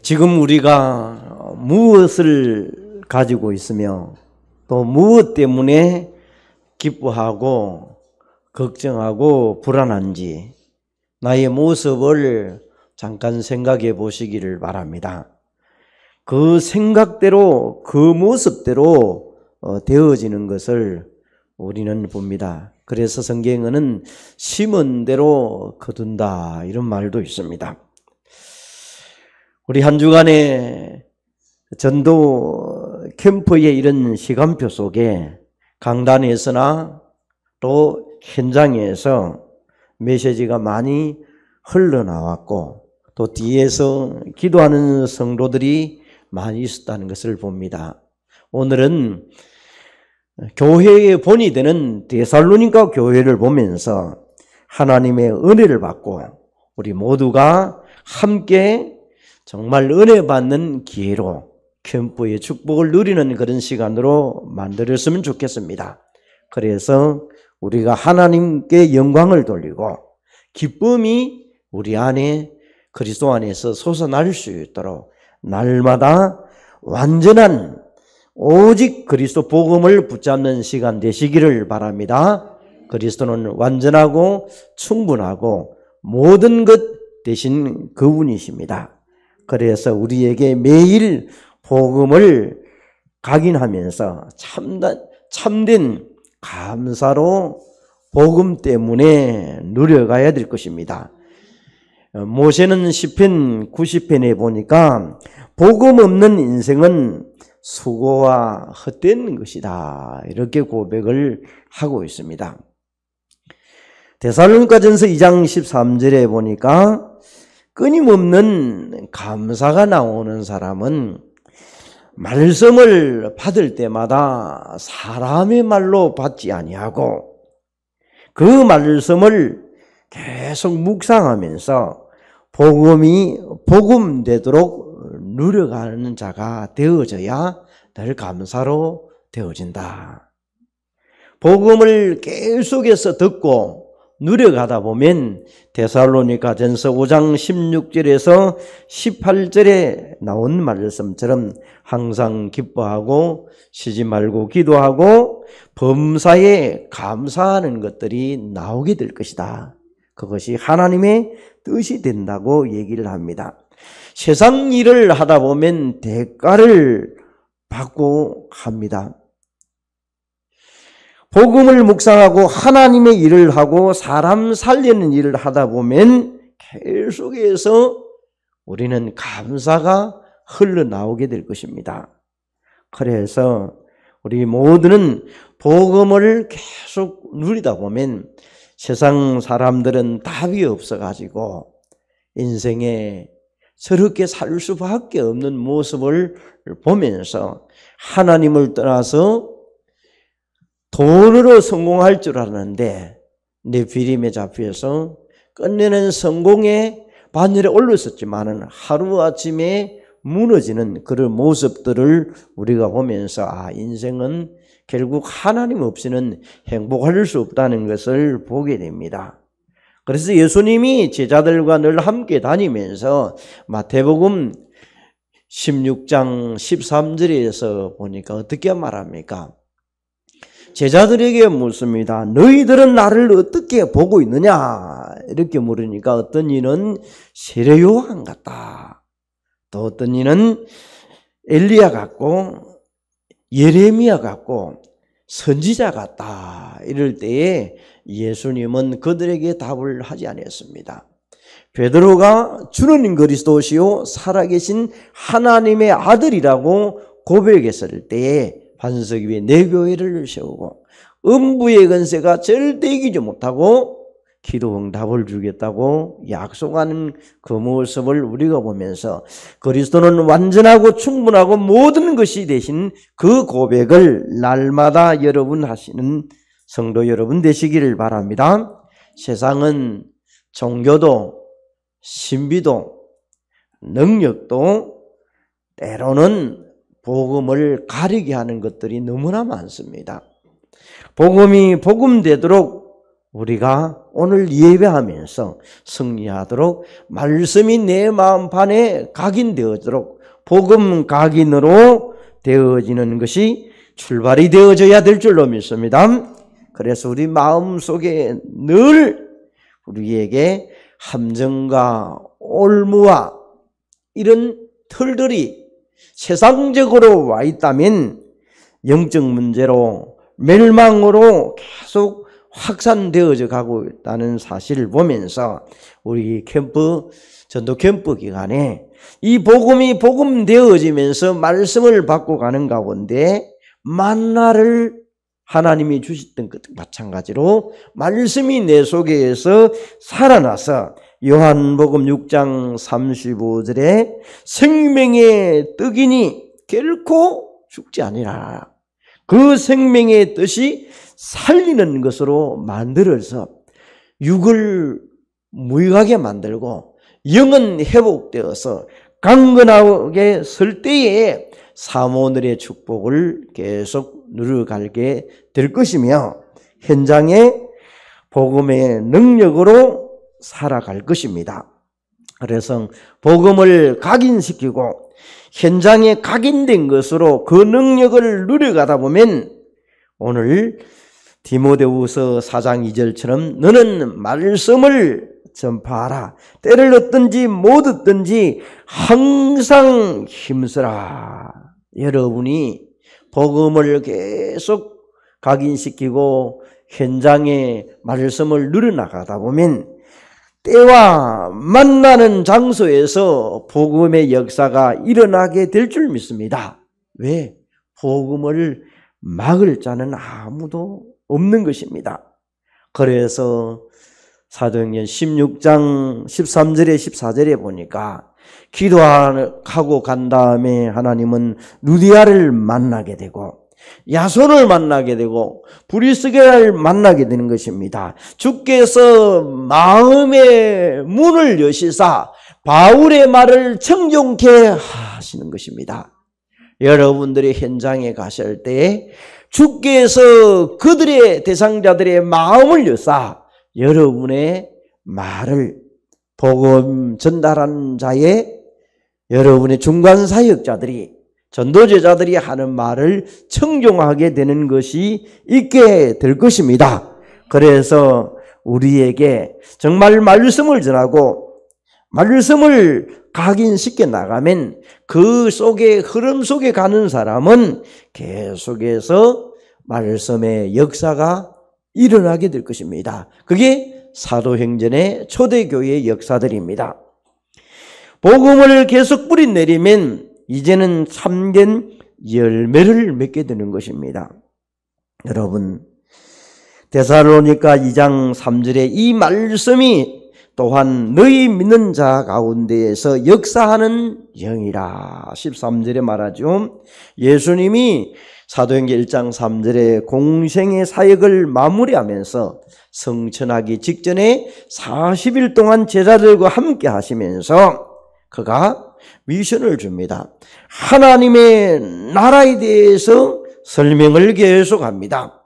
지금 우리가 무엇을 가지고 있으며 또 무엇 때문에 기뻐하고 걱정하고 불안한지 나의 모습을 잠깐 생각해 보시기를 바랍니다. 그 생각대로 그 모습대로 되어지는 것을 우리는 봅니다. 그래서 성경에는 심은 대로 거둔다 이런 말도 있습니다. 우리 한 주간의 전도 캠프의 이런 시간표 속에 강단에서나 또 현장에서 메시지가 많이 흘러나왔고 또 뒤에서 기도하는 성도들이 많이 있었다는 것을 봅니다. 오늘은 교회의 본이 되는 데살로니가 교회를 보면서 하나님의 은혜를 받고 우리 모두가 함께 정말 은혜 받는 기회로 캠프의 축복을 누리는 그런 시간으로 만들었으면 좋겠습니다. 그래서 우리가 하나님께 영광을 돌리고 기쁨이 우리 안에 그리스도 안에서 솟아날 수 있도록 날마다 완전한 오직 그리스도 복음을 붙잡는 시간 되시기를 바랍니다. 그리스도는 완전하고 충분하고 모든 것 되신 그분이십니다. 그래서 우리에게 매일 복음을 각인하면서 참된 감사로 복음 때문에 누려가야 될 것입니다. 모세는 시편 90편에 보니까 복음 없는 인생은 수고와 헛된 것이다 이렇게 고백을 하고 있습니다. 데살로니가전서 2장 13절에 보니까 끊임없는 감사가 나오는 사람은 말씀을 받을 때마다 사람의 말로 받지 아니하고 그 말씀을 계속 묵상하면서 복음이 복음되도록 누려가는 자가 되어져야 늘 감사로 되어진다. 복음을 계속해서 듣고 누려가다 보면 데살로니가전서 5장 16절에서 18절에 나온 말씀처럼 항상 기뻐하고 쉬지 말고 기도하고 범사에 감사하는 것들이 나오게 될 것이다. 그것이 하나님의 뜻이 된다고 얘기를 합니다. 세상 일을 하다 보면 대가를 받고 합니다. 복음을 묵상하고 하나님의 일을 하고 사람 살리는 일을 하다 보면 계속해서 우리는 감사가 흘러나오게 될 것입니다. 그래서 우리 모두는 복음을 계속 누리다 보면 세상 사람들은 답이 없어가지고 인생에 저렇게 살 수밖에 없는 모습을 보면서 하나님을 떠나서 돈으로 성공할 줄 알았는데 내 비림에 잡혀서 끝내는 성공의 반열에 올랐었지만은 하루아침에 무너지는 그런 모습들을 우리가 보면서 인생은 결국 하나님 없이는 행복할 수 없다는 것을 보게 됩니다. 그래서 예수님이 제자들과 늘 함께 다니면서 마태복음 16장 13절에서 보니까 어떻게 말합니까? 제자들에게 묻습니다. 너희들은 나를 어떻게 보고 있느냐? 이렇게 물으니까 어떤 이는 세례요한 같다. 또 어떤 이는 엘리야 같고 예레미야 같고 선지자 같다. 이럴 때에 예수님은 그들에게 답을 하지 않았습니다. 베드로가 주는 그리스도시요 살아계신 하나님의 아들이라고 고백했을 때에 반석 위에 내 교회를 세우고 음부의 권세가 절대 이기지 못하고 기도 응답을 주겠다고 약속하는 그 모습을 우리가 보면서 그리스도는 완전하고 충분하고 모든 것이 되신 그 고백을 날마다 여러분 하시는 성도 여러분 되시기를 바랍니다. 세상은 종교도 신비도 능력도 때로는 복음을 가리게 하는 것들이 너무나 많습니다. 복음이 복음되도록 우리가 오늘 예배하면서 승리하도록 말씀이 내 마음판에 각인되어지도록 복음 각인으로 되어지는 것이 출발이 되어져야 될 줄로 믿습니다. 그래서 우리 마음속에 늘 우리에게 함정과 올무와 이런 털들이 세상적으로 와 있다면 영적 문제로 멸망으로 계속 확산되어져 가고 있다는 사실을 보면서 우리 전도 캠프 기간에 이 복음이 복음되어지면서 말씀을 받고 가는 가운데 만나를 하나님이 주셨던 것 마찬가지로 말씀이 내 속에서 살아나서 요한복음 6장 35절에 생명의 떡이니 결코 죽지 아니라 그 생명의 뜻이 살리는 것으로 만들어서 육을 무익하게 만들고 영은 회복되어서 강건하게 설 때에 사모늘의 축복을 계속 누려가게 될 것이며 현장에 복음의 능력으로 살아갈 것입니다. 그래서 복음을 각인시키고 현장에 각인된 것으로 그 능력을 누려가다 보면 오늘 디모데후서 4장 2절처럼 너는 말씀을 전파하라. 때를 얻든지 못 얻든지 항상 힘쓰라. 여러분이 복음을 계속 각인시키고 현장에 말씀을 누려나가다 보면 때와 만나는 장소에서 복음의 역사가 일어나게 될 줄 믿습니다. 왜? 복음을 막을 자는 아무도 없는 것입니다. 그래서 사도행전 16장 13절에 14절에 보니까 기도하고 간 다음에 하나님은 루디아를 만나게 되고 야손을 만나게 되고 브리스게를 만나게 되는 것입니다. 주께서 마음의 문을 여시사 바울의 말을 청종케 하시는 것입니다. 여러분들이 현장에 가실 때 주께서 그들의 대상자들의 마음을 여사 여러분의 말을 복음 전달하는 자의 여러분의 중간 사역자들이 전도제자들이 하는 말을 청종하게 되는 것이 있게 될 것입니다. 그래서 우리에게 정말 말씀을 전하고 말씀을 각인시켜 나가면 그 속에 흐름 속에 가는 사람은 계속해서 말씀의 역사가 일어나게 될 것입니다. 그게 사도행전의 초대교회의 역사들입니다. 복음을 계속 뿌리내리면 이제는 참된 열매를 맺게 되는 것입니다. 여러분, 데살로니가 2장 3절에 이 말씀이 또한 너희 믿는 자 가운데에서 역사하는 영이라 13절에 말하죠. 예수님이 사도행전 1장 3절에 공생의 사역을 마무리하면서 성천하기 직전에 40일 동안 제자들과 함께 하시면서 그가 미션을 줍니다. 하나님의 나라에 대해서 설명을 계속합니다.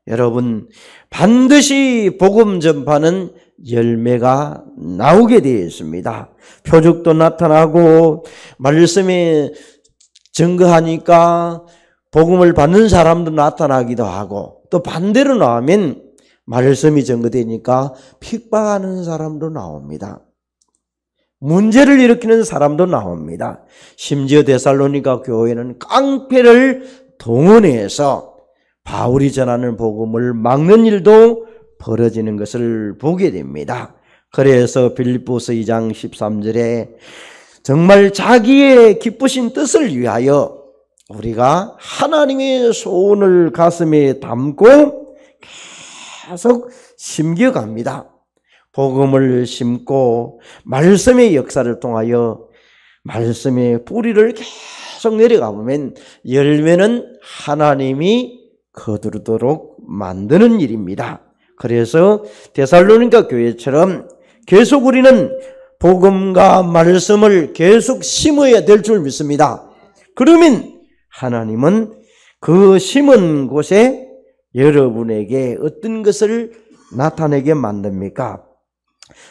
여러분, 반드시 복음 전파는 열매가 나오게 되어 있습니다. 표적도 나타나고 말씀에 증거하니까 복음을 받는 사람도 나타나기도 하고 또 반대로 나오면 말씀이 증거되니까 핍박하는 사람도 나옵니다. 문제를 일으키는 사람도 나옵니다. 심지어 데살로니가 교회는 깡패를 동원해서 바울이 전하는 복음을 막는 일도 벌어지는 것을 보게 됩니다. 그래서 빌립보서 2장 13절에 정말 자기의 기쁘신 뜻을 위하여 우리가 하나님의 소원을 가슴에 담고 계속 심겨갑니다. 복음을 심고 말씀의 역사를 통하여 말씀의 뿌리를 계속 내려가 보면 열매는 하나님이 거두도록 만드는 일입니다. 그래서 데살로니가 교회처럼 계속 우리는 복음과 말씀을 계속 심어야 될 줄 믿습니다. 그러면 하나님은 그 심은 곳에 여러분에게 어떤 것을 나타내게 만듭니까?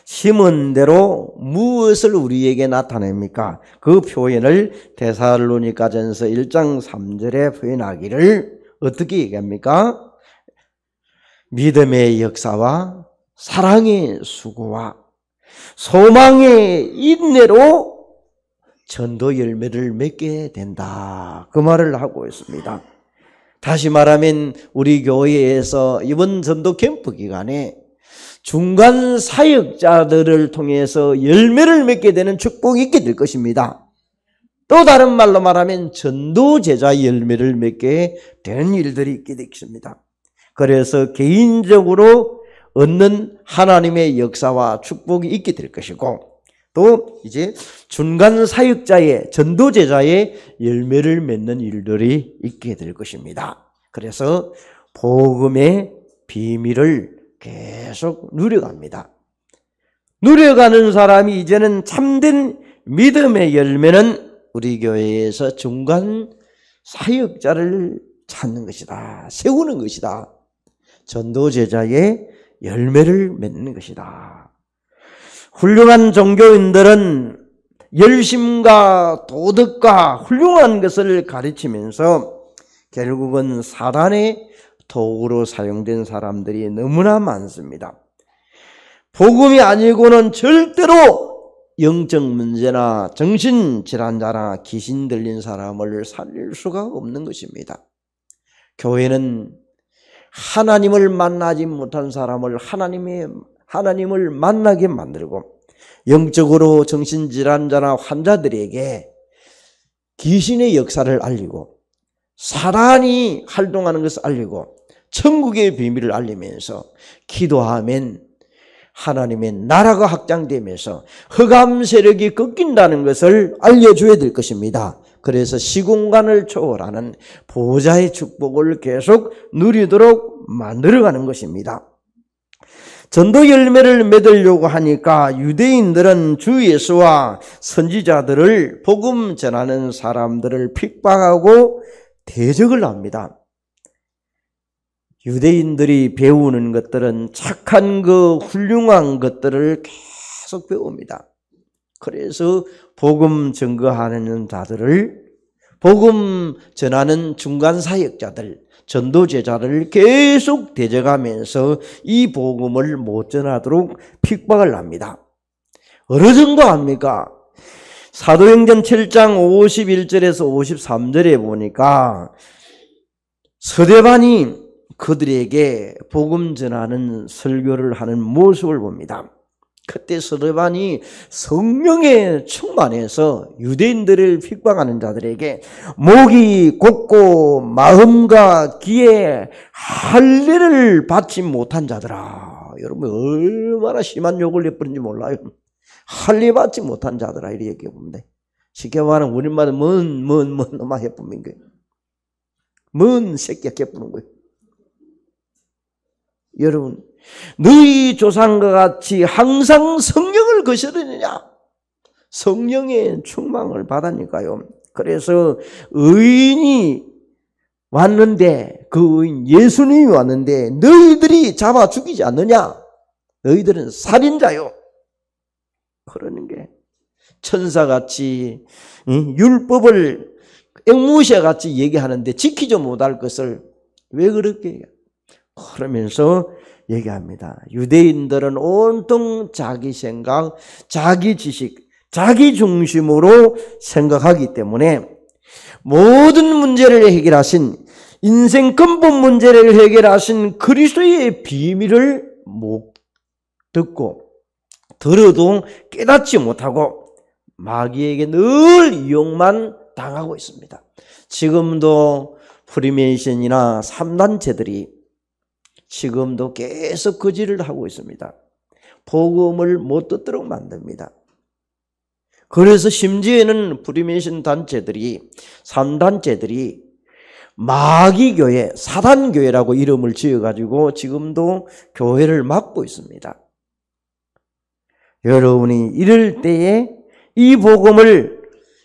심은 대로 무엇을 우리에게 나타냅니까? 그 표현을 데살로니가전서 1장 3절에 표현하기를 어떻게 얘기합니까? 믿음의 역사와 사랑의 수고와 소망의 인내로 전도 열매를 맺게 된다. 그 말을 하고 있습니다. 다시 말하면 우리 교회에서 이번 전도 캠프 기간에 중간 사역자들을 통해서 열매를 맺게 되는 축복이 있게 될 것입니다. 또 다른 말로 말하면 전도 제자 열매를 맺게 되는 일들이 있게 되겠습니다. 그래서 개인적으로 얻는 하나님의 역사와 축복이 있게 될 것이고, 또 이제 중간 사역자의 전도 제자의 열매를 맺는 일들이 있게 될 것입니다. 그래서 복음의 비밀을 계속 누려갑니다. 누려가는 사람이 이제는 참된 믿음의 열매는 우리 교회에서 중간 사역자를 찾는 것이다. 세우는 것이다. 전도 제자의 열매를 맺는 것이다. 훌륭한 종교인들은 열심과 도덕과 훌륭한 것을 가르치면서 결국은 사단의 도구로 사용된 사람들이 너무나 많습니다. 복음이 아니고는 절대로 영적 문제나 정신질환자나 귀신 들린 사람을 살릴 수가 없는 것입니다. 교회는 하나님을 만나지 못한 사람을 하나님을 만나게 만들고, 영적으로 정신질환자나 환자들에게 귀신의 역사를 알리고 사단이 활동하는 것을 알리고 천국의 비밀을 알리면서 기도하면 하나님의 나라가 확장되면서 흑암 세력이 꺾인다는 것을 알려줘야 될 것입니다. 그래서 시공간을 초월하는 보좌의 축복을 계속 누리도록 만들어가는 것입니다. 전도 열매를 맺으려고 하니까 유대인들은 주 예수와 선지자들을, 복음 전하는 사람들을 핍박하고 대적을 합니다. 유대인들이 배우는 것들은 착한 훌륭한 것들을 계속 배웁니다. 그래서 복음 증거하는 자들을, 복음 전하는 중간 사역자들, 전도 제자를 계속 대적하면서 이 복음을 못 전하도록 핍박을 합니다. 어느 정도 합니까? 사도행전 7장 51절에서 53절에 보니까 서대반이 그들에게 복음 전하는 설교를 하는 모습을 봅니다. 그때 서대반이 성령에 충만해서 유대인들을 핍박하는 자들에게 목이 곧고 마음과 귀에 할례를 받지 못한 자들아. 여러분 얼마나 심한 욕을 내버린지 몰라요. 할례 받지 못한 자들아 이렇게 얘기해 봅니다. 쉽게 말하면 우리말은 뭔 놈아 해보는 거예요. 뭔 새끼야 해보는 거예요. 여러분, 너희 조상과 같이 항상 성령을 거스르느냐? 성령의 충만을 받으니까요. 그래서 의인이 왔는데, 그 의인 예수님이 왔는데 너희들이 잡아 죽이지 않느냐? 너희들은 살인자요. 그러는 게 천사같이 율법을 앵무새같이 얘기하는데 지키지 못할 것을 왜 그렇게 해요? 그러면서 얘기합니다. 유대인들은 온통 자기 생각, 자기 지식, 자기 중심으로 생각하기 때문에 모든 문제를 해결하신, 인생 근본 문제를 해결하신 그리스도의 비밀을 못 듣고 들어도 깨닫지 못하고 마귀에게 늘 이용만 당하고 있습니다. 지금도 프리메이션이나 3단체들이 지금도 계속 거짓을 하고 있습니다. 복음을 못 듣도록 만듭니다. 그래서 심지어는 프리메이션 단체들이, 3단체들이 마귀교회, 사단교회라고 이름을 지어가지고 지금도 교회를 막고 있습니다. 여러분이 이럴 때에 이 복음을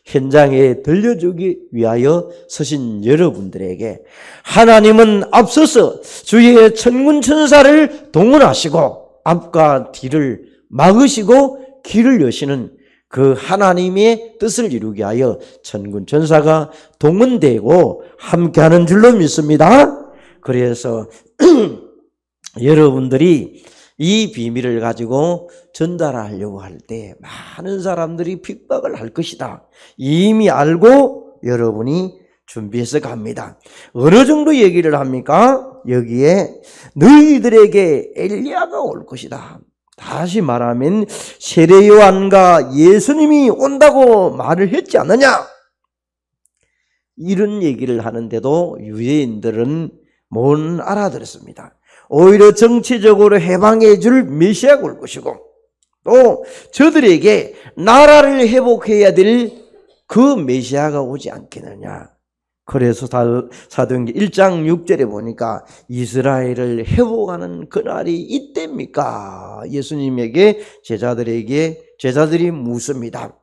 현장에 들려주기 위하여 서신 여러분들에게 하나님은 앞서서 주의 천군 천사를 동원하시고 앞과 뒤를 막으시고 길을 여시는 그 하나님의 뜻을 이루기 위하여 천군 천사가 동원되고 함께하는 줄로 믿습니다. 그래서 여러분들이 이 비밀을 가지고 전달하려고 할 때 많은 사람들이 핍박을 할 것이다. 이미 알고 여러분이 준비해서 갑니다. 어느 정도 얘기를 합니까? 여기에 너희들에게 엘리야가 올 것이다. 다시 말하면 세례 요한과 예수님이 온다고 말을 했지 않느냐? 이런 얘기를 하는데도 유대인들은 못 알아들었습니다. 오히려 정치적으로 해방해 줄 메시아가 올 것이고 또 저들에게 나라를 회복해야 될 그 메시아가 오지 않겠느냐. 그래서 사도행전 1장 6절에 보니까 이스라엘을 회복하는 그날이 이때입니까? 예수님에게 제자들이 묻습니다.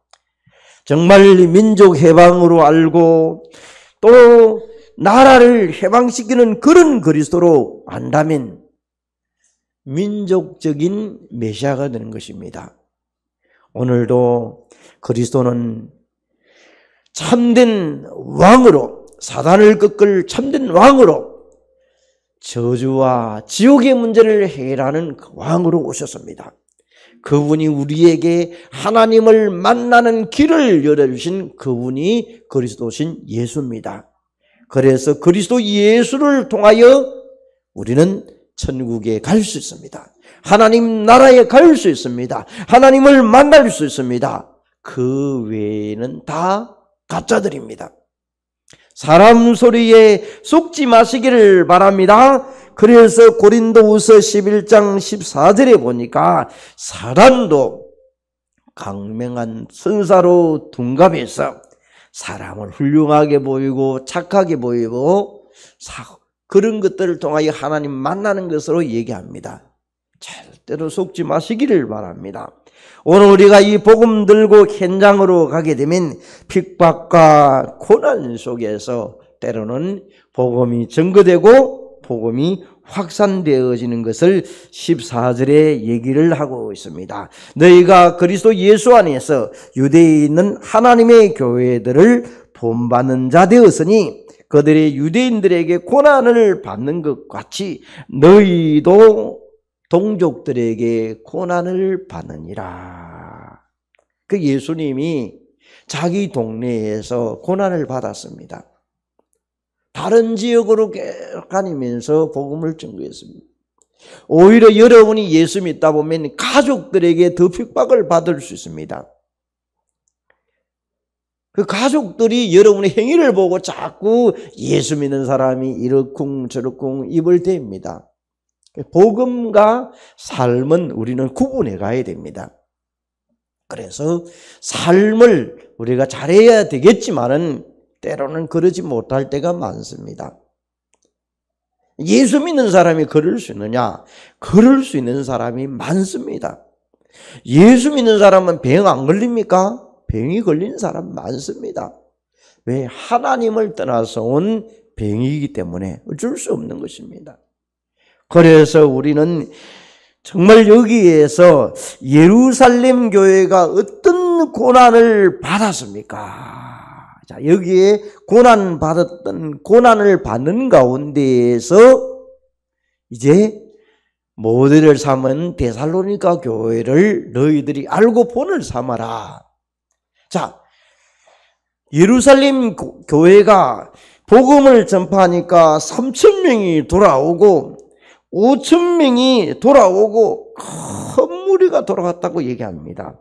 정말 민족 해방으로 알고 또 나라를 해방시키는 그런 그리스도로 안다면 민족적인 메시아가 되는 것입니다. 오늘도 그리스도는 참된 왕으로 사단을 꺾을 참된 왕으로 저주와 지옥의 문제를 해결하는 그 왕으로 오셨습니다. 그분이 우리에게 하나님을 만나는 길을 열어주신 그분이 그리스도신 예수입니다. 그래서 그리스도 예수를 통하여 우리는 천국에 갈 수 있습니다. 하나님 나라에 갈 수 있습니다. 하나님을 만날 수 있습니다. 그 외에는 다 가짜들입니다. 사람 소리에 속지 마시기를 바랍니다. 그래서 고린도후서 11장 14절에 보니까 사단도 강명한 선사로 둔갑해서 사람을 훌륭하게 보이고 착하게 보이고 그런 것들을 통하여 하나님 만나는 것으로 얘기합니다. 절대로 속지 마시기를 바랍니다. 오늘 우리가 이 복음 들고 현장으로 가게 되면 핍박과 고난 속에서 때로는 복음이 증거되고 복음이 확산되어지는 것을 14절에 얘기를 하고 있습니다. 너희가 그리스도 예수 안에서 유대에 있는 하나님의 교회들을 본받는 자 되었으니 그들의 유대인들에게 고난을 받는 것 같이 너희도 동족들에게 고난을 받느니라. 그 예수님이 자기 동네에서 고난을 받았습니다. 다른 지역으로 다니면서 복음을 전거했습니다. 오히려 여러분이 예수 믿다 보면 가족들에게 더 핍박을 받을 수 있습니다. 그 가족들이 여러분의 행위를 보고 자꾸 예수 믿는 사람이 이러쿵 저러쿵 입을 댑니다. 복음과 삶은 우리는 구분해 가야 됩니다. 그래서 삶을 우리가 잘해야 되겠지만은 때로는 그러지 못할 때가 많습니다. 예수 믿는 사람이 그럴 수 있느냐? 그럴 수 있는 사람이 많습니다. 예수 믿는 사람은 병 안 걸립니까? 병이 걸린 사람 많습니다. 왜? 하나님을 떠나서 온 병이기 때문에 어쩔 수 없는 것입니다. 그래서 우리는 정말 여기에서 예루살렘 교회가 어떤 고난을 받았습니까? 자, 여기에 고난을 받는 가운데에서 이제 모델을 삼은 데살로니가 교회를 너희들이 알고 본을 삼아라. 자, 예루살렘 교회가 복음을 전파하니까 3,000명이 돌아오고 5,000명이 돌아오고 큰 무리가 돌아갔다고 얘기합니다.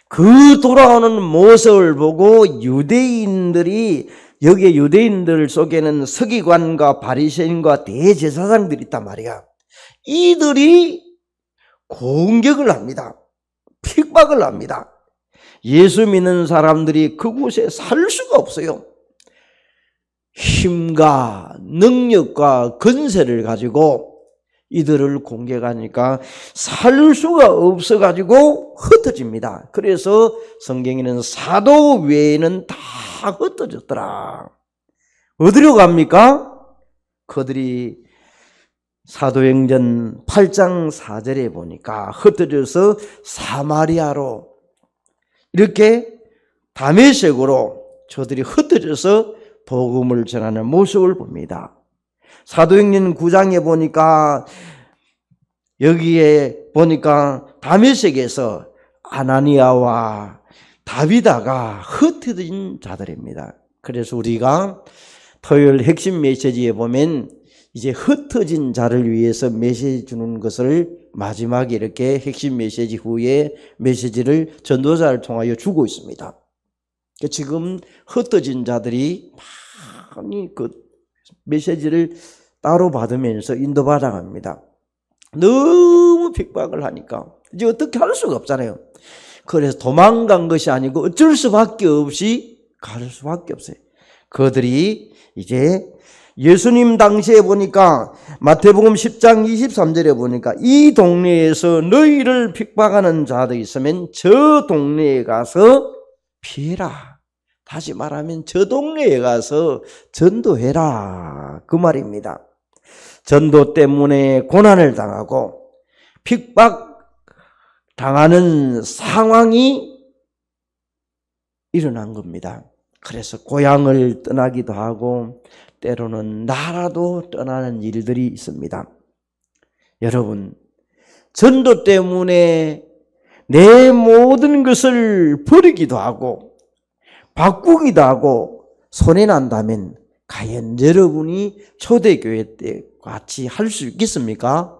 그 돌아오는 모습을 보고 유대인들 속에는 서기관과 바리새인과 대제사장들이 있단 말이야. 이들이 공격을 합니다. 핍박을 합니다. 예수 믿는 사람들이 그곳에 살 수가 없어요. 힘과 능력과 권세를 가지고 이들을 공격하니까 살 수가 없어가지고 흩어집니다. 그래서 성경에는 사도 외에는 다 흩어졌더라. 어디로 갑니까? 그들이 사도행전 8장 4절에 보니까 흩어져서 사마리아로 이렇게 다메섹으로 저들이 흩어져서 복음을 전하는 모습을 봅니다. 사도행전 9장에 보니까 여기에 보니까 다메섹에서 아나니아와 다비다가 흩어진 자들입니다. 그래서 우리가 토요일 핵심 메시지에 보면 이제 흩어진 자를 위해서 메시지 주는 것을 마지막에 이렇게 핵심 메시지 후에 메시지를 전도자를 통하여 주고 있습니다. 지금 흩어진 자들이 많이 그 메시지를 따로 받으면서 인도받아 갑니다. 너무 핍박을 하니까 이제 어떻게 할 수가 없잖아요. 그래서 도망간 것이 아니고 어쩔 수밖에 없이 갈 수밖에 없어요. 그들이 이제 예수님 당시에 보니까 마태복음 10장 23절에 보니까 이 동네에서 너희를 핍박하는 자도 있으면 저 동네에 가서 피해라. 다시 말하면 저 동네에 가서 전도해라. 그 말입니다. 전도 때문에 고난을 당하고 핍박 당하는 상황이 일어난 겁니다. 그래서 고향을 떠나기도 하고 때로는 나라도 떠나는 일들이 있습니다. 여러분, 전도 때문에 내 모든 것을 버리기도 하고 바꾸기도 하고 손해난다면 과연 여러분이 초대교회 때 같이 할 수 있겠습니까?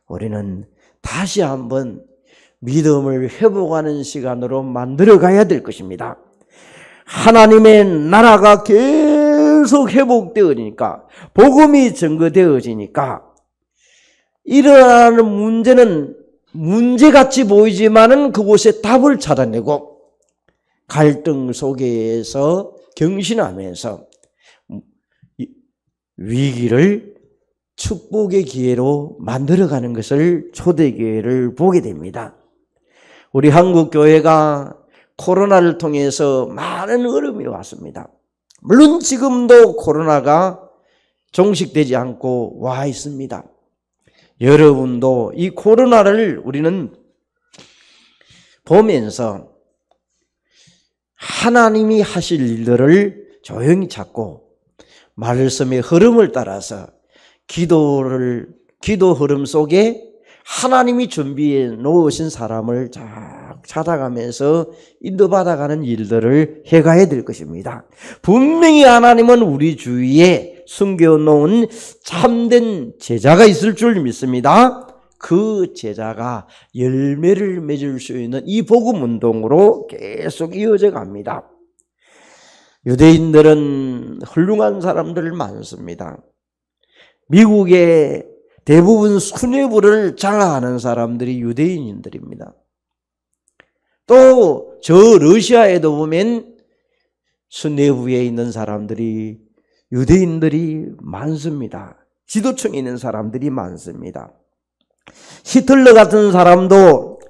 우리는 다시 한번 믿음을 회복하는 시간으로 만들어 가야 될 것입니다. 하나님의 나라가 계속 회복되어지니까 복음이 증거되어지니까 일어나는 문제는 문제같이 보이지만은 그곳에 답을 찾아내고 갈등 속에서 경신하면서 위기를 축복의 기회로 만들어가는 것을 초대교회를 보게 됩니다. 우리 한국교회가 코로나를 통해서 많은 어려움이 왔습니다. 물론 지금도 코로나가 종식되지 않고 와 있습니다. 여러분도 이 코로나를 우리는 보면서 하나님이 하실 일들을 조용히 찾고 말씀의 흐름을 따라서 기도 흐름 속에 하나님이 준비해 놓으신 사람을 쫙 찾아가면서 인도받아가는 일들을 해가야 될 것입니다. 분명히 하나님은 우리 주위에 숨겨놓은 참된 제자가 있을 줄 믿습니다. 그 제자가 열매를 맺을 수 있는 이 복음운동으로 계속 이어져 갑니다. 유대인들은 훌륭한 사람들 많습니다. 미국의 대부분 수뇌부를 장악하는 사람들이 유대인들입니다. 또 저 러시아에도 보면 수뇌부에 있는 사람들이 유대인들이 많습니다. 지도층에 있는 사람들이 많습니다. 히틀러 같은 사람도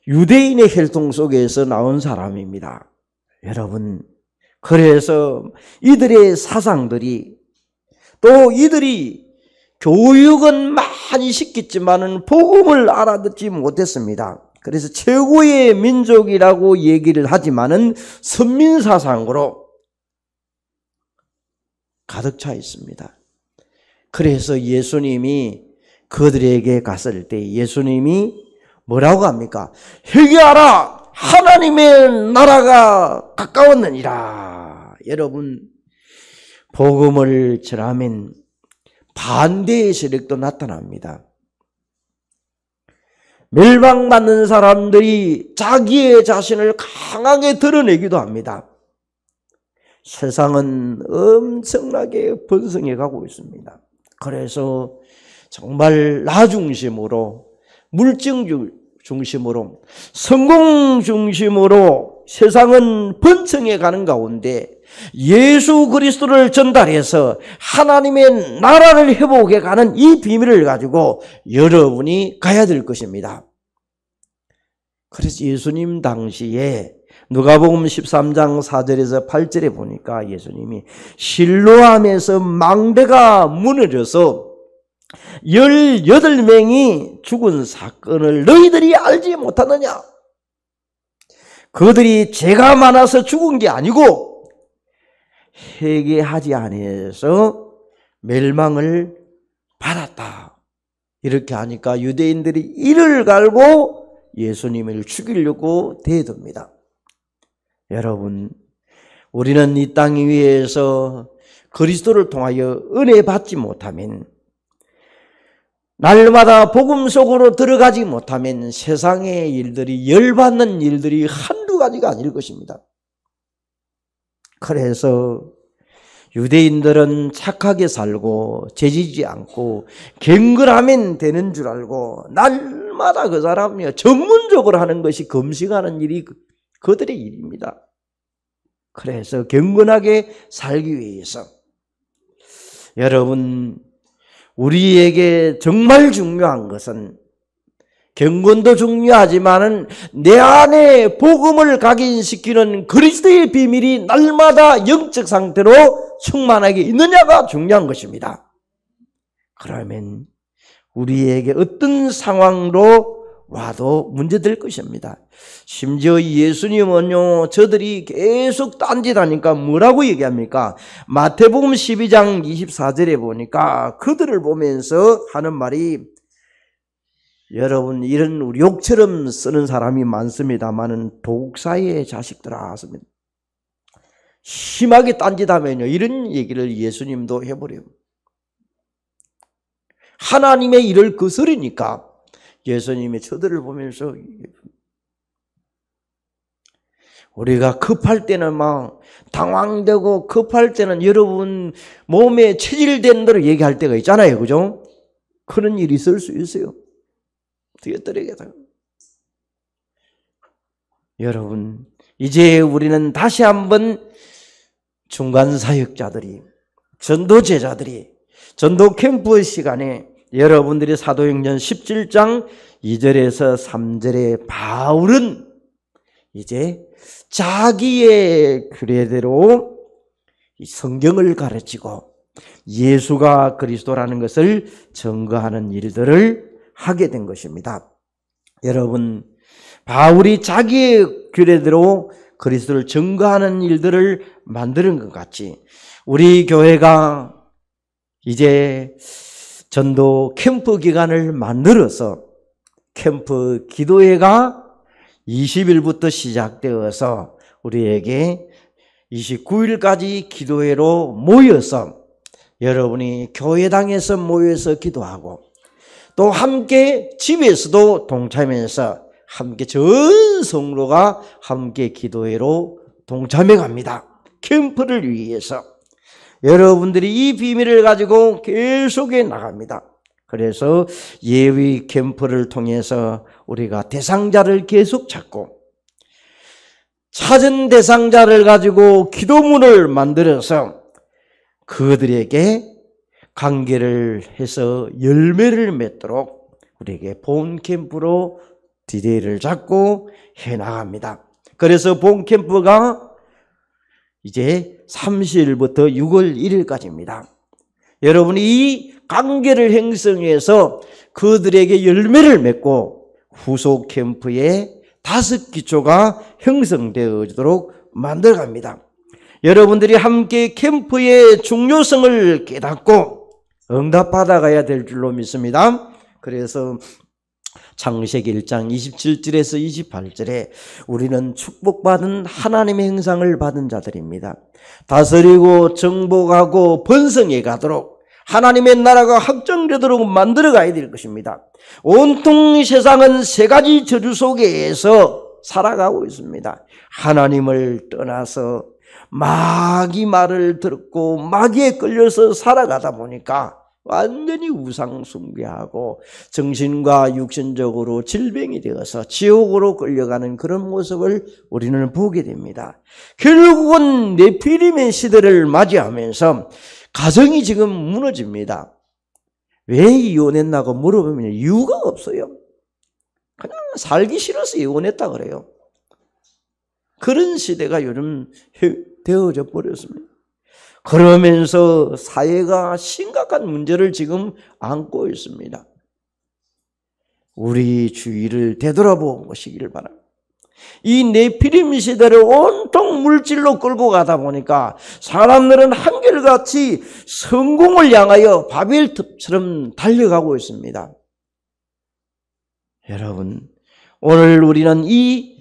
유대인의 혈통 속에서 나온 사람입니다. 여러분, 그래서 이들의 사상들이 또 이들이 교육은 많이 시켰지만은 복음을 알아듣지 못했습니다. 그래서 최고의 민족이라고 얘기를 하지만은 선민사상으로 가득 차 있습니다. 그래서 예수님이 그들에게 갔을 때 예수님이 뭐라고 합니까? 회개하라! 하나님의 나라가 가까웠느니라. 여러분, 복음을 전하면 반대의 세력도 나타납니다. 멸망받는 사람들이 자기의 자신을 강하게 드러내기도 합니다. 세상은 엄청나게 번성해 가고 있습니다. 그래서 정말 나 중심으로, 물증 중심으로, 성공 중심으로 세상은 번성해 가는 가운데 예수 그리스도를 전달해서 하나님의 나라를 회복해 가는 이 비밀을 가지고 여러분이 가야 될 것입니다. 그래서 예수님 당시에 누가복음 13장 4절에서 8절에 보니까 예수님이 실로암에서 망대가 무너져서 18명이 죽은 사건을 너희들이 알지 못하느냐? 그들이 죄가 많아서 죽은 게 아니고 회개하지 아니해서 멸망을 받았다. 이렇게 하니까 유대인들이 이를 갈고 예수님을 죽이려고 대듭니다. 여러분, 우리는 이 땅 위에서 그리스도를 통하여 은혜 받지 못하면, 날마다 복음 속으로 들어가지 못하면 세상의 일들이, 열받는 일들이 한두 가지가 아닐 것입니다. 그래서 유대인들은 착하게 살고 죄지지 않고 경건하면 되는 줄 알고 날마다 그 사람이 전문적으로 하는 것이 금식하는 일이 그들의 일입니다. 그래서 경건하게 살기 위해서 여러분, 우리에게 정말 중요한 것은 경건도 중요하지만은 내 안에 복음을 각인시키는 그리스도의 비밀이 날마다 영적 상태로 충만하게 있느냐가 중요한 것입니다. 그러면 우리에게 어떤 상황으로 와도 문제될 것입니다. 심지어 예수님은요, 저들이 계속 딴짓하니까 뭐라고 얘기합니까? 마태복음 12장 24절에 보니까 그들을 보면서 하는 말이, 여러분, 이런 우리 욕처럼 쓰는 사람이 많습니다만은 독사의 자식들아, 심하게 딴짓하면요, 이런 얘기를 예수님도 해버려요. 하나님의 일을 거스르니까 예수님이 저들을 보면서, 우리가 급할 때는 막 당황되고 급할 때는 여러분 몸에 체질된 대로 얘기할 때가 있잖아요. 그죠? 그런 일이 있을 수 있어요. 되겠더라고요. 여러분, 이제 우리는 다시 한번 중간 사역자들이, 전도 제자들이 전도 캠프 시간에 여러분들이 사도행전 17장 2절에서 3절에 바울은 이제 자기의 규례대로 성경을 가르치고 예수가 그리스도라는 것을 증거하는 일들을 하게 된 것입니다. 여러분, 바울이 자기의 규례대로 그리스도를 증거하는 일들을 만드는 것 같이 우리 교회가 이제 전도 캠프 기간을 만들어서 캠프 기도회가 20일부터 시작되어서 우리에게 29일까지 기도회로 모여서 여러분이 교회당에서 모여서 기도하고 또 함께 집에서도 동참해서 함께 전 성로가 함께 기도회로 동참해 갑니다. 캠프를 위해서 여러분들이 이 비밀을 가지고 계속해 나갑니다. 그래서 예위 캠프를 통해서 우리가 대상자를 계속 찾고 찾은 대상자를 가지고 기도문을 만들어서 그들에게 관계를 해서 열매를 맺도록 우리에게 본 캠프로 디데이를 잡고 해나갑니다. 그래서 본 캠프가 이제 30일부터 6월 1일까지입니다. 여러분이 이 관계를 형성해서 그들에게 열매를 맺고 후속 캠프에 5기초가 형성되어지도록 만들어갑니다. 여러분들이 함께 캠프의 중요성을 깨닫고 응답받아가야 될 줄로 믿습니다. 그래서 창세기 1장 27절에서 28절에 우리는 축복받은 하나님의 형상을 받은 자들입니다. 다스리고 정복하고 번성해 가도록 하나님의 나라가 확정되도록 만들어 가야 될 것입니다. 온통 세상은 3가지 저주 속에서 살아가고 있습니다. 하나님을 떠나서 마귀 말을 듣고 마귀에 끌려서 살아가다 보니까 완전히 우상 숭배하고 정신과 육신적으로 질병이 되어서 지옥으로 끌려가는 그런 모습을 우리는 보게 됩니다. 결국은 네피림의 시대를 맞이하면서 가정이 지금 무너집니다. 왜 이혼했나고 물어보면 이유가 없어요. 그냥 살기 싫어서 이혼했다 그래요. 그런 시대가 요즘 되어져 버렸습니다. 그러면서 사회가 심각한 문제를 지금 안고 있습니다. 우리 주위를 되돌아보시기를 바랍니다. 이 네피림 시대를 온통 물질로 끌고 가다 보니까 사람들은 한결같이 성공을 향하여 바벨탑처럼 달려가고 있습니다. 여러분, 오늘 우리는 이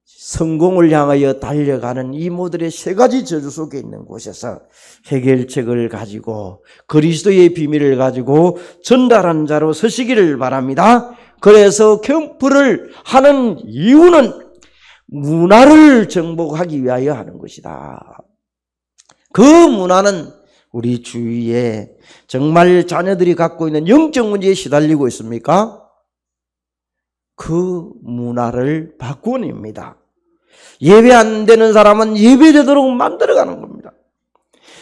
성공을 향하여 달려가는 이 모델의 세 가지 저주 속에 있는 곳에서 해결책을 가지고 그리스도의 비밀을 가지고 전달한 자로 서시기를 바랍니다. 그래서 캠프를 하는 이유는 문화를 정복하기 위하여 하는 것이다. 그 문화는 우리 주위에 정말 자녀들이 갖고 있는 영적 문제에 시달리고 있습니까? 그 문화를 바꾸어냅니다. 예배 안 되는 사람은 예배되도록 만들어가는 겁니다.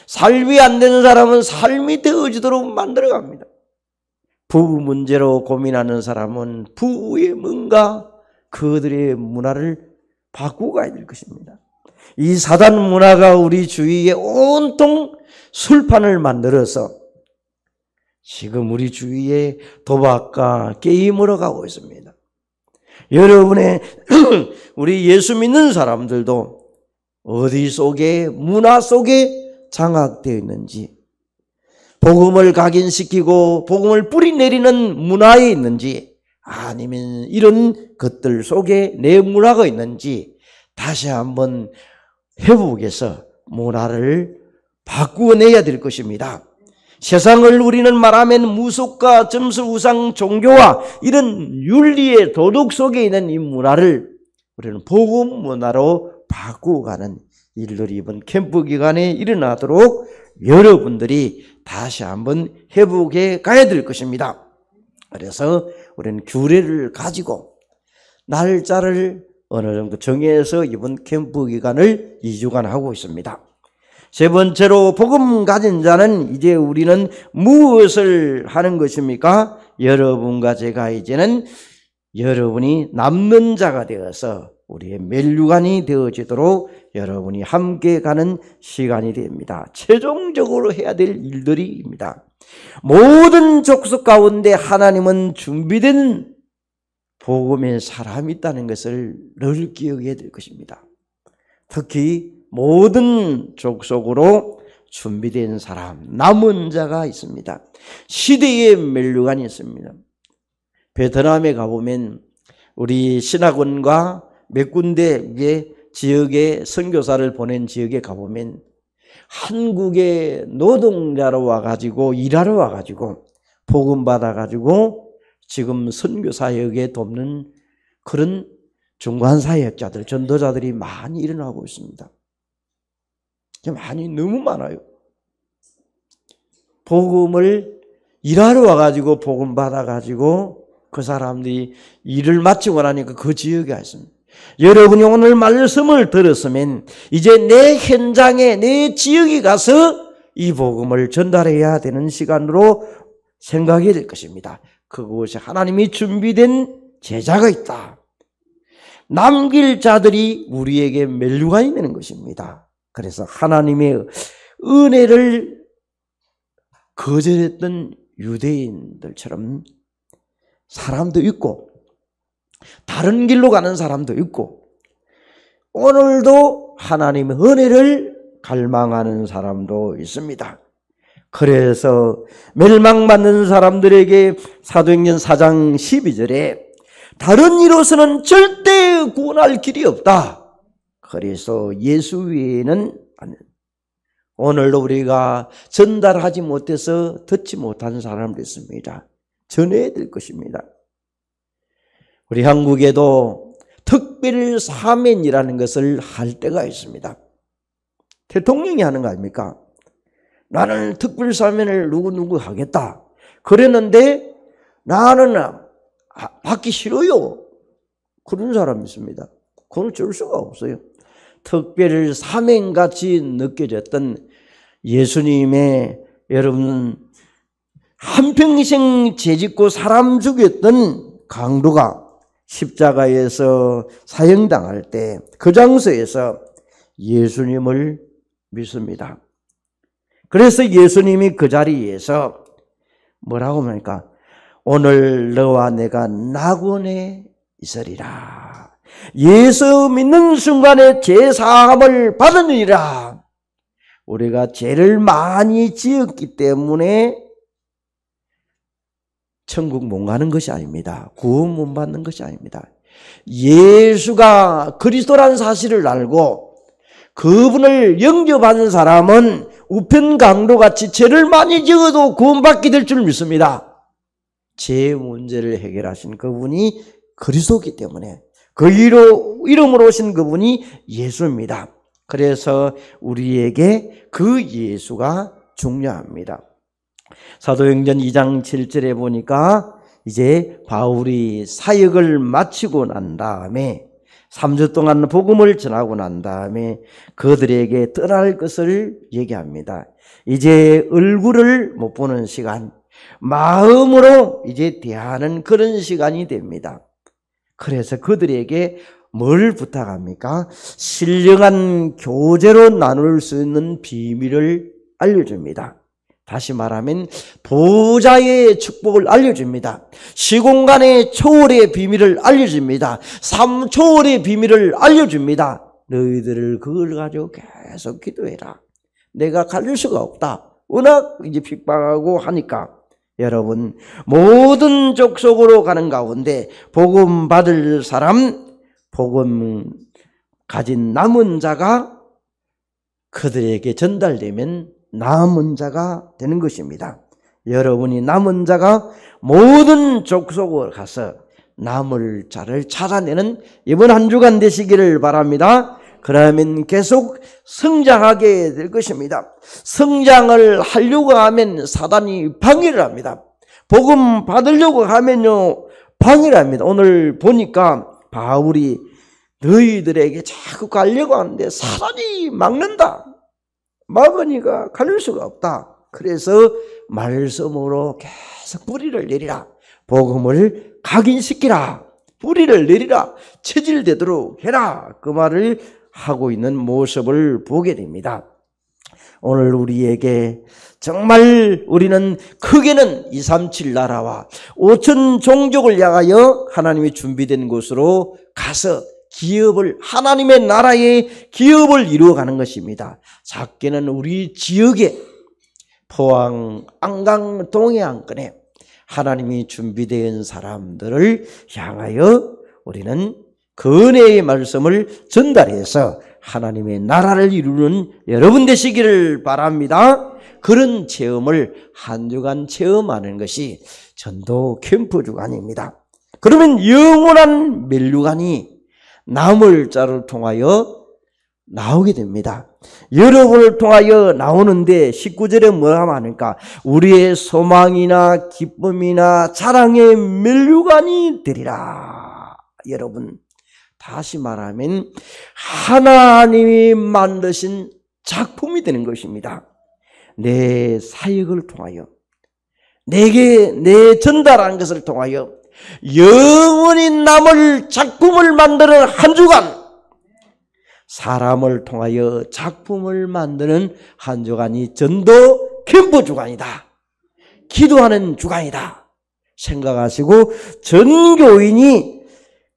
삶이 안 되는 사람은 삶이 되어지도록 만들어갑니다. 부부 문제로 고민하는 사람은 부부의 뭔가 그들의 문화를 바꾸고 가야 될 것입니다. 이 사단 문화가 우리 주위에 온통 술판을 만들어서 지금 우리 주위에 도박과 게임으로 가고 있습니다. 여러분의 우리 예수 믿는 사람들도 어디 속에 문화 속에 장악되어 있는지, 복음을 각인시키고 복음을 뿌리내리는 문화에 있는지, 아니면 이런 것들 속에 내 문화가 있는지 다시 한번 회복해서 문화를 바꾸어내야 될 것입니다. 세상을 우리는 말하면 무속과 점수 우상 종교와 이런 윤리의 도덕 속에 있는 이 문화를 우리는 복음 문화로 바꾸고 가는 일들이 이번 캠프 기간에 일어나도록 여러분들이 다시 한번 회복해 가야 될 것입니다. 그래서 우리는 규례를 가지고 날짜를 어느 정도 정해서 이번 캠프 기간을 2주간 하고 있습니다. 세 번째로 복음 가진 자는 이제 우리는 무엇을 하는 것입니까? 여러분과 제가 이제는 여러분이 남는 자가 되어서 우리의 멜류관이 되어지도록 여러분이 함께 가는 시간이 됩니다. 최종적으로 해야 될 일들입니다. 모든 족속 가운데 하나님은 준비된 복음의 사람이 있다는 것을 늘 기억해야 될 것입니다. 특히 모든 족속으로 준비된 사람, 남은 자가 있습니다. 시대의 멜류관이 있습니다. 베트남에 가보면 우리 신학원과 몇 군데 지역에 선교사를 보낸 지역에 가보면 한국의 노동자로 와가지고 일하러 와가지고 복음 받아가지고 지금 선교사역에 돕는 그런 중간사역자들, 전도자들이 많이 일어나고 있습니다. 많이 너무 많아요. 복음을 일하러 와가지고 복음 받아가지고 그 사람들이 일을 마치고 나니까 그 지역에 왔습니다. 여러분이 오늘 말씀을 들었으면 이제 내 현장에 내 지역에 가서 이 복음을 전달해야 되는 시간으로 생각해야 될 것입니다. 그곳에 하나님이 준비된 제자가 있다. 남길 자들이 우리에게 멜류관이 되는 것입니다. 그래서 하나님의 은혜를 거절했던 유대인들처럼 사람도 있고 다른 길로 가는 사람도 있고 오늘도 하나님의 은혜를 갈망하는 사람도 있습니다. 그래서 멸망받는 사람들에게 사도행전 4장 12절에 다른 이로서는 절대 구원할 길이 없다. 그래서 예수 외에는 오늘도 우리가 전달하지 못해서 듣지 못한 사람도 있습니다. 전해야 될 것입니다. 우리 한국에도 특별 사면이라는 것을 할 때가 있습니다. 대통령이 하는 거 아닙니까? 나는 특별 사면을 누구 하겠다. 그랬는데 나는 받기 싫어요. 그런 사람이 있습니다. 그건 어쩔 수가 없어요. 특별히 사명같이 느껴졌던 예수님의 여러분 한평생 죄짓고 사람 죽였던 강도가 십자가에서 사형당할 때 그 장소에서 예수님을 믿습니다. 그래서 예수님이 그 자리에서 뭐라고 합니까? 오늘 너와 내가 낙원에 있으리라. 예수 믿는 순간에 죄사함을 받으리라. 우리가 죄를 많이 지었기 때문에 천국 못 가는 것이 아닙니다. 구원 못 받는 것이 아닙니다. 예수가 그리스도라는 사실을 알고 그분을 영접하는 사람은 우편강도같이 죄를 많이 지어도 구원받게 될 줄 믿습니다. 죄 문제를 해결하신 그분이 그리스도이기 때문에 그 이름으로 오신 그분이 예수입니다. 그래서 우리에게 그 예수가 중요합니다. 사도행전 2장 7절에 보니까 이제 바울이 사역을 마치고 난 다음에 3주 동안 복음을 전하고 난 다음에 그들에게 떠날 것을 얘기합니다. 이제 얼굴을 못 보는 시간, 마음으로 이제 대하는 그런 시간이 됩니다. 그래서 그들에게 뭘 부탁합니까? 신령한 교제로 나눌 수 있는 비밀을 알려줍니다. 다시 말하면 보좌의 축복을 알려줍니다. 시공간의 초월의 비밀을 알려줍니다. 삶 초월의 비밀을 알려줍니다. 너희들을 그걸 가지고 계속 기도해라. 내가 가릴 수가 없다. 워낙 이제 핍박하고 하니까 여러분 모든 족속으로 가는 가운데 복음 받을 사람, 복음 가진 남은 자가 그들에게 전달되면 남은 자가 되는 것입니다. 여러분이 남은 자가 모든 족속으로 가서 남을 자를 찾아내는 이번 한 주간 되시기를 바랍니다. 그러면 계속 성장하게 될 것입니다. 성장을 하려고 하면 사단이 방해를 합니다. 복음 받으려고 하면요 방해를 합니다. 오늘 보니까 바울이 너희들에게 자꾸 가려고 하는데 사단이 막는다. 막으니까 가릴 수가 없다. 그래서 말씀으로 계속 뿌리를 내리라. 복음을 각인시키라. 뿌리를 내리라. 체질되도록 해라. 그 말을 하고 있는 모습을 보게 됩니다. 오늘 우리에게 정말 우리는 크게는 237 나라와 5천 종족을 향하여 하나님이 준비된 곳으로 가서 기업을 하나님의 나라의 기업을 이루어가는 것입니다. 작게는 우리 지역에 포항, 안강, 동해안권에 하나님이 준비된 사람들을 향하여 우리는 그 은혜의 말씀을 전달해서 하나님의 나라를 이루는 여러분 되시기를 바랍니다. 그런 체험을 한 주간 체험하는 것이 전도 캠프 주간입니다. 그러면 영원한 멸류관이 남을 자를 통하여 나오게 됩니다. 여러분을 통하여 나오는데 19절에 뭐라 하니까 우리의 소망이나 기쁨이나 자랑의 멸류관이 되리라. 여러분 다시 말하면 하나님이 만드신 작품이 되는 것입니다. 내 사역을 통하여 내게 내 전달하는 것을 통하여 영원히 남을 작품을 만드는 한 주간, 사람을 통하여 작품을 만드는 한 주간이 전도 캠프 주간이다. 기도하는 주간이다. 생각하시고 전교인이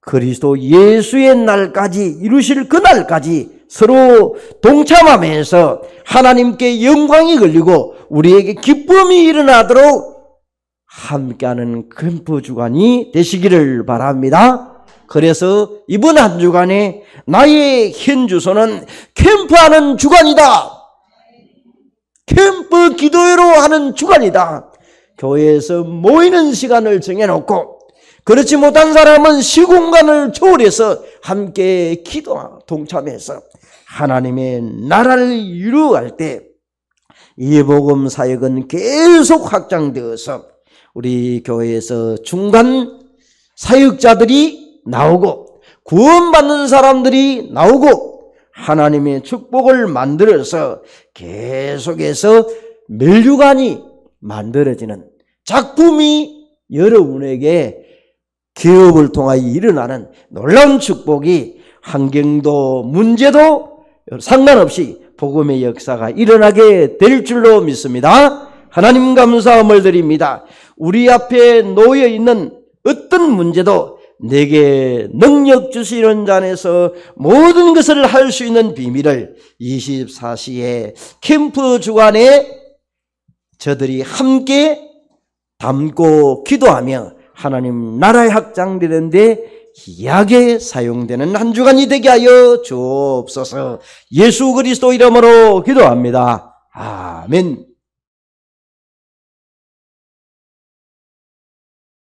그리스도 예수의 날까지 이루실 그 날까지 서로 동참하면서 하나님께 영광이 걸리고 우리에게 기쁨이 일어나도록 함께하는 캠프 주간이 되시기를 바랍니다. 그래서 이번 한 주간에 나의 현 주소는 캠프하는 주간이다. 캠프 기도회로 하는 주간이다. 교회에서 모이는 시간을 정해놓고 그렇지 못한 사람은 시공간을 초월해서 함께 기도 동참해서 하나님의 나라를 이루어갈 때 이 복음 사역은 계속 확장되어서 우리 교회에서 중간 사역자들이 나오고 구원받는 사람들이 나오고 하나님의 축복을 만들어서 계속해서 멸류관이 만들어지는 작품이 여러분에게 기업을 통하여 일어나는 놀라운 축복이 환경도 문제도 상관없이 복음의 역사가 일어나게 될 줄로 믿습니다. 하나님 감사함을 드립니다. 우리 앞에 놓여 있는 어떤 문제도 내게 능력 주시는 자 안에서 모든 것을 할 수 있는 비밀을 24시에 캠프 주간에 저들이 함께 담고 기도하며 하나님 나라의 확장되는데 귀하게 사용되는 한 주간이 되게 하여 주옵소서. 예수 그리스도 이름으로 기도합니다. 아멘.